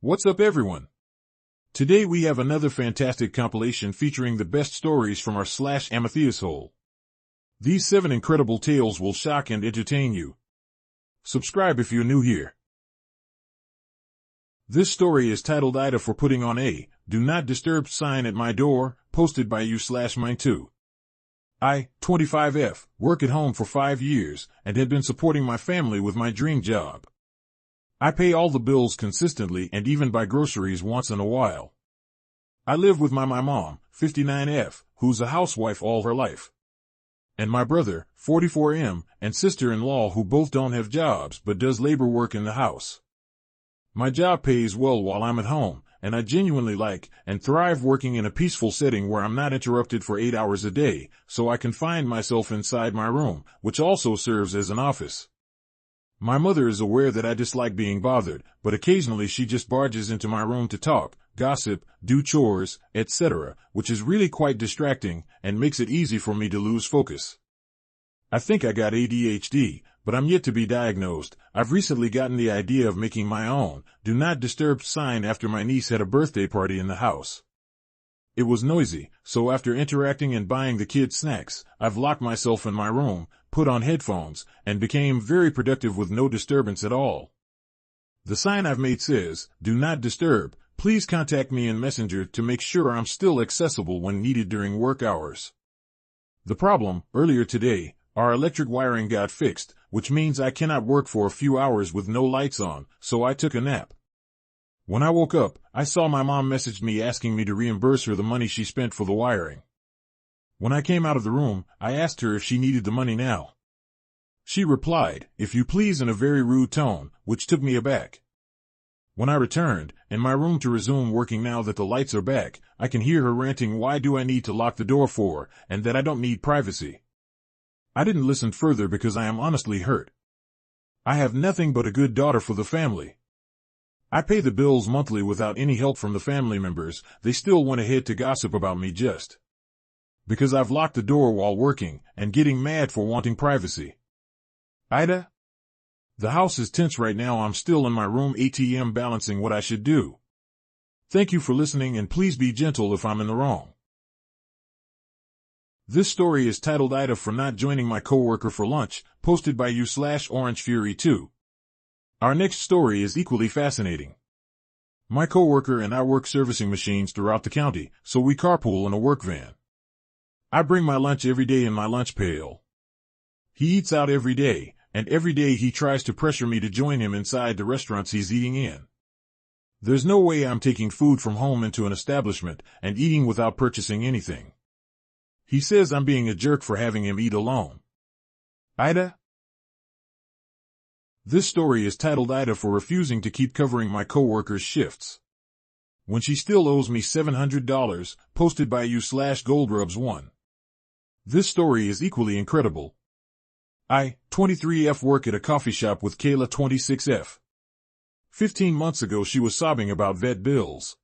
What's up, everyone? Today we have another fantastic compilation featuring the best stories from our /Amitheasshole. These 7 incredible tales will shock and entertain you. Subscribe if you're new here. This story is titled AITA for putting on a "Do Not Disturb" sign at my door, posted by you/mine too. I, 25F, work at home for 5 years and had been supporting my family with my dream job. I pay all the bills consistently and even buy groceries once in a while. I live with my mom, 59F, who's a housewife all her life. And my brother, 44M, and sister-in-law who both don't have jobs but does labor work in the house. My job pays well while I'm at home, and I genuinely like and thrive working in a peaceful setting where I'm not interrupted for 8 hours a day, so I can find myself inside my room, which also serves as an office. My mother is aware that I dislike being bothered, but occasionally she just barges into my room to talk, gossip, do chores, etc., which is really quite distracting and makes it easy for me to lose focus. I think I got ADHD, but I'm yet to be diagnosed. I've recently gotten the idea of making my own "Do Not Disturb" sign after my niece had a birthday party in the house. It was noisy, so after interacting and buying the kids snacks, I've locked myself in my room, put on headphones, and became very productive with no disturbance at all. The sign I've made says, "Do not disturb. Please contact me in Messenger to make sure I'm still accessible when needed during work hours." The problem, earlier today, our electric wiring got fixed, which means I cannot work for a few hours with no lights on, so I took a nap. When I woke up, I saw my mom messaged me asking me to reimburse her the money she spent for the wiring. When I came out of the room, I asked her if she needed the money now. She replied, "If you please," in a very rude tone, which took me aback. When I returned, in my room to resume working now that the lights are back, I can hear her ranting why do I need to lock the door for, and that I don't need privacy. I didn't listen further because I am honestly hurt. I have nothing but a good daughter for the family. I pay the bills monthly without any help from the family members. They still went ahead to gossip about me just because I've locked the door while working and getting mad for wanting privacy. AITA? The house is tense right now. I'm still in my room ATM balancing what I should do. Thank you for listening, and please be gentle if I'm in the wrong. This story is titled AITA for not joining my coworker for lunch, posted by you/OrangeFury2. Our next story is equally fascinating. My coworker and I work servicing machines throughout the county, so we carpool in a work van. I bring my lunch every day in my lunch pail. He eats out every day, and every day he tries to pressure me to join him inside the restaurants he's eating in. There's no way I'm taking food from home into an establishment and eating without purchasing anything. He says I'm being a jerk for having him eat alone. AITA? This story is titled AITA for refusing to keep covering my coworker's shifts when she still owes me $700, posted by you/GoldRubs1. This story is equally incredible. I, 23F, work at a coffee shop with Kayla, 26F. 15 months ago she was sobbing about vet bills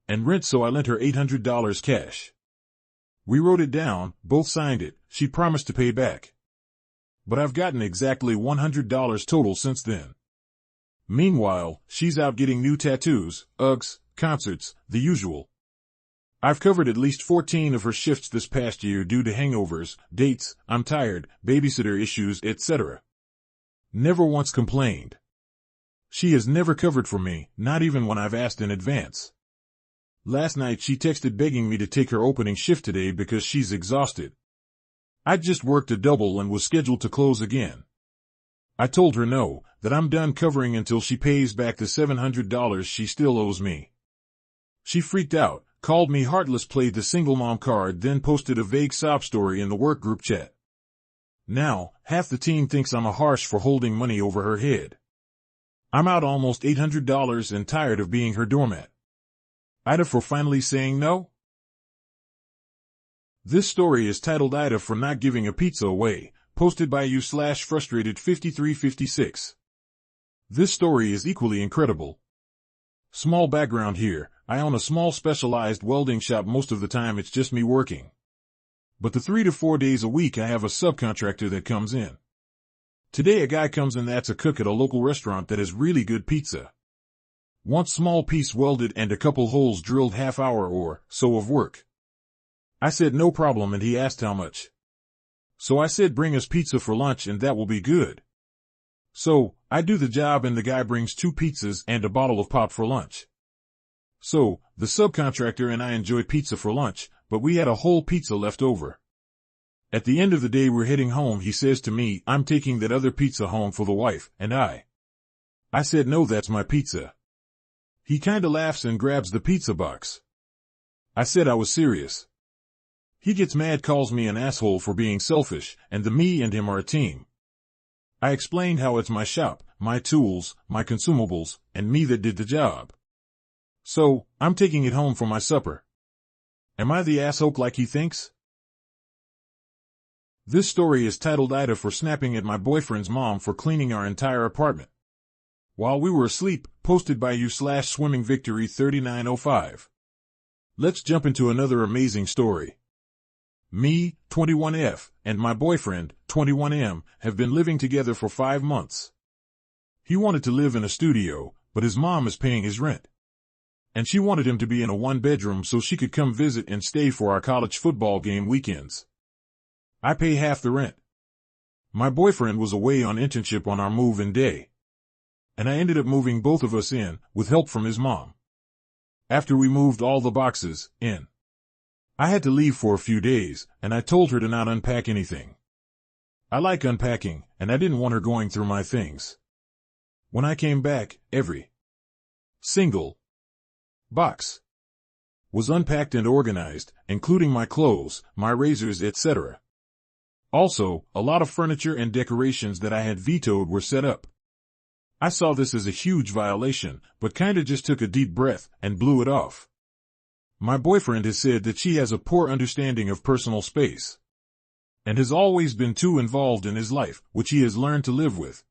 and rent, so I lent her $800 cash. We wrote it down, both signed it. She promised to pay back. But I've gotten exactly $100 total since then. Meanwhile, she's out getting new tattoos, Uggs, concerts, the usual. I've covered at least 14 of her shifts this past year due to hangovers, dates, I'm tired, babysitter issues, etc. Never once complained. She has never covered for me, not even when I've asked in advance. Last night she texted begging me to take her opening shift today because she's exhausted. I just worked a double and was scheduled to close again. I told her no, that I'm done covering until she pays back the $700 she still owes me. She freaked out, called me heartless, played the single mom card, then posted a vague sob story in the work group chat. Now, half the team thinks I'm a harsh for holding money over her head. I'm out almost $800 and tired of being her doormat. AITA for finally saying no? This story is titled AITA for not giving a pizza away, posted by you/Frustrated5356. This story is equally incredible. Small background here, I own a small specialized welding shop. Most of the time it's just me working. But the 3 to 4 days a week I have a subcontractor that comes in. Today a guy comes in that's a cook at a local restaurant that has really good pizza. One small piece welded and a couple holes drilled, half hour or so of work. I said no problem, and he asked how much. So I said bring us pizza for lunch and that will be good. So I do the job and the guy brings 2 pizzas and a bottle of pop for lunch. So the subcontractor and I enjoy pizza for lunch, but we had a whole pizza left over. At the end of the day we're heading home. He says to me, I'm taking that other pizza home for the wife and I said no, that's my pizza. He kinda laughs and grabs the pizza box. I said I was serious. He gets mad, calls me an asshole for being selfish, and me and him are a team. I explained how it's my shop, my tools, my consumables, and me that did the job. So, I'm taking it home for my supper. Am I the asshole like he thinks? This story is titled AITA for snapping at my boyfriend's mom for cleaning our entire apartment while we were asleep, posted by you/swimmingvictory 3905. Let's jump into another amazing story. Me, 21F, and my boyfriend, 21M, have been living together for 5 months. He wanted to live in a studio, but his mom is paying his rent. And she wanted him to be in a 1-bedroom so she could come visit and stay for our college football game weekends. I pay half the rent. My boyfriend was away on internship on our move-in day. And I ended up moving both of us in, with help from his mom. After we moved all the boxes in, I had to leave for a few days, and I told her to not unpack anything. I like unpacking, and I didn't want her going through my things. When I came back, every single box was unpacked and organized, including my clothes, my razors, etc. Also, a lot of furniture and decorations that I had vetoed were set up. I saw this as a huge violation, but kinda just took a deep breath and blew it off. My boyfriend has said that she has a poor understanding of personal space and has always been too involved in his life, which he has learned to live with.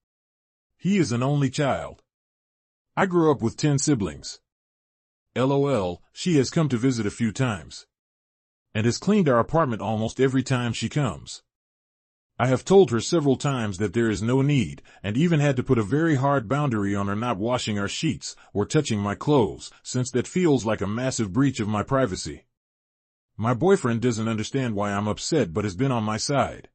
He is an only child. I grew up with 10 siblings. LOL, she has come to visit a few times and has cleaned our apartment almost every time she comes. I have told her several times that there is no need, and even had to put a very hard boundary on her not washing our sheets or touching my clothes, since that feels like a massive breach of my privacy. My boyfriend doesn't understand why I'm upset but has been on my side.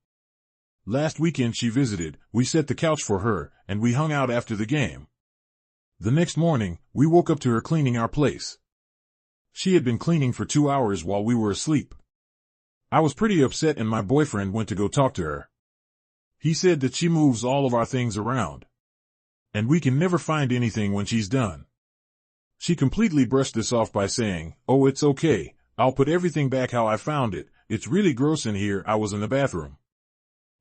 Last weekend she visited, we set the couch for her, and we hung out after the game. The next morning, we woke up to her cleaning our place. She had been cleaning for 2 hours while we were asleep. I was pretty upset and my boyfriend went to go talk to her. He said that she moves all of our things around, and we can never find anything when she's done. She completely brushed this off by saying, "Oh, it's okay, I'll put everything back how I found it, it's really gross in here, I was in the bathroom."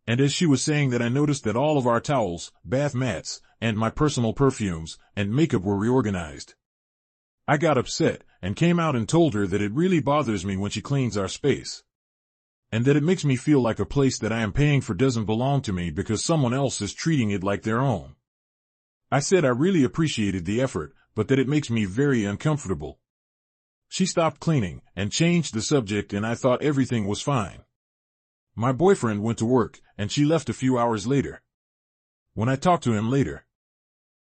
And as she was saying that, I noticed that all of our towels, bath mats, and my personal perfumes and makeup were reorganized. I got upset and came out and told her that it really bothers me when she cleans our space, and that it makes me feel like a place that I am paying for doesn't belong to me because someone else is treating it like their own. I said I really appreciated the effort, but that it makes me very uncomfortable. She stopped cleaning and changed the subject, and I thought everything was fine. My boyfriend went to work, and she left a few hours later. When I talked to him later,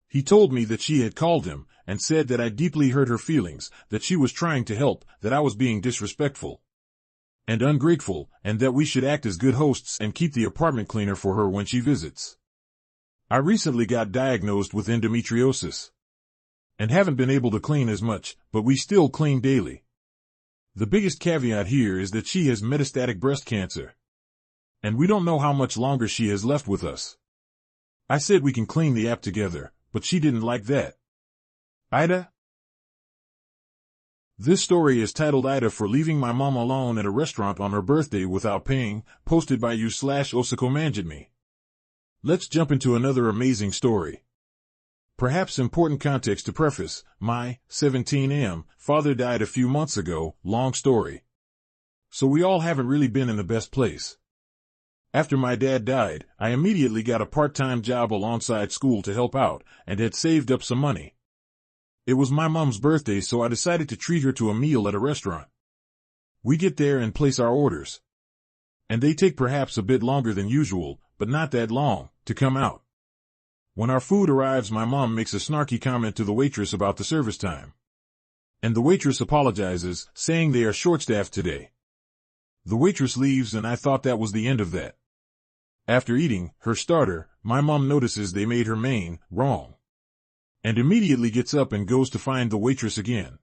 he told me that she had called him and said that I deeply hurt her feelings, that she was trying to help, that I was being disrespectful and ungrateful, and that we should act as good hosts and keep the apartment cleaner for her when she visits. I recently got diagnosed with endometriosis and haven't been able to clean as much, but we still clean daily. The biggest caveat here is that she has metastatic breast cancer, and we don't know how much longer she has left with us. I said we can clean the app together, but she didn't like that. AITA? This story is titled AITA for leaving my mom alone at a restaurant on her birthday without paying, posted by you/OsakoManjitme. Let's jump into another amazing story. Perhaps important context to preface, my 17M father died a few months ago, long story. So we all haven't really been in the best place. After my dad died, I immediately got a part-time job alongside school to help out, and had saved up some money. It was my mom's birthday, so I decided to treat her to a meal at a restaurant. We get there and place our orders, and they take perhaps a bit longer than usual, but not that long, to come out. When our food arrives, my mom makes a snarky comment to the waitress about the service time. And the waitress apologizes, saying they are short-staffed today. The waitress leaves and I thought that was the end of that. After eating her starter, my mom notices they made her main wrong. And immediately gets up and goes to find the waitress again.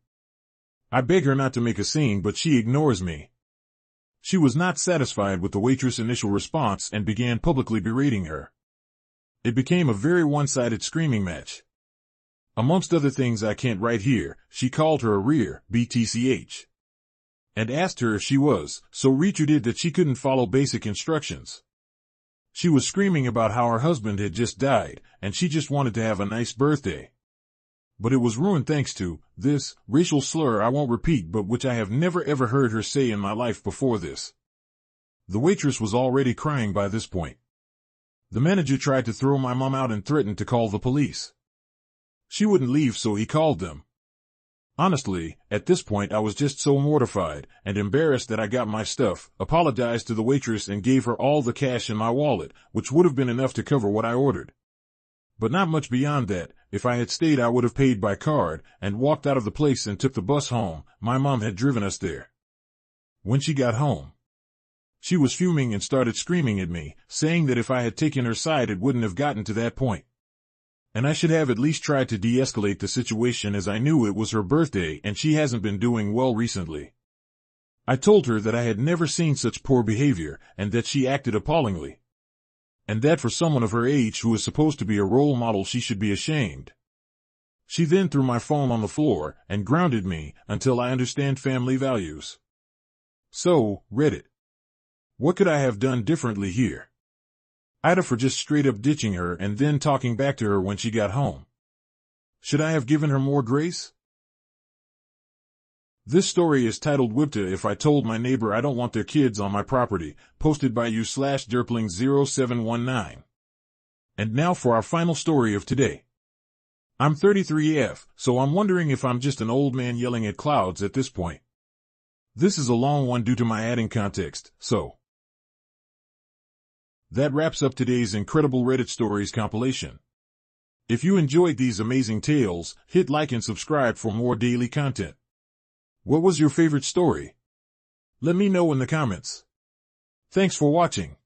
I beg her not to make a scene, but she ignores me. She was not satisfied with the waitress' initial response and began publicly berating her. It became a very one-sided screaming match. Amongst other things I can't write here, she called her a rear BTCH. And asked her if she was so retarded that she couldn't follow basic instructions. She was screaming about how her husband had just died, and she just wanted to have a nice birthday. But it was ruined thanks to this racial slur I won't repeat, but which I have never ever heard her say in my life before this. The waitress was already crying by this point. The manager tried to throw my mom out and threatened to call the police. She wouldn't leave, so he called them. Honestly, at this point I was just so mortified and embarrassed that I got my stuff, apologized to the waitress, and gave her all the cash in my wallet, which would have been enough to cover what I ordered. But not much beyond that. If I had stayed, I would have paid by card and walked out of the place and took the bus home. My mom had driven us there. When she got home, she was fuming and started screaming at me, saying that if I had taken her side it wouldn't have gotten to that point. And I should have at least tried to de-escalate the situation, as I knew it was her birthday and she hasn't been doing well recently. I told her that I had never seen such poor behavior and that she acted appallingly. And that for someone of her age who is supposed to be a role model, she should be ashamed. She then threw my phone on the floor and grounded me until I understand family values. So, Reddit. What could I have done differently here? AITA for just straight up ditching her and then talking back to her when she got home. Should I have given her more grace? This story is titled "Wipta If I Told My Neighbor I Don't Want Their Kids on My Property," posted by u/Derpling0719. And now for our final story of today. I'm 33F, so I'm wondering if I'm just an old man yelling at clouds at this point. This is a long one due to my adding context, so. That wraps up today's incredible Reddit stories compilation. If you enjoyed these amazing tales, hit like and subscribe for more daily content. What was your favorite story? Let me know in the comments. Thanks for watching.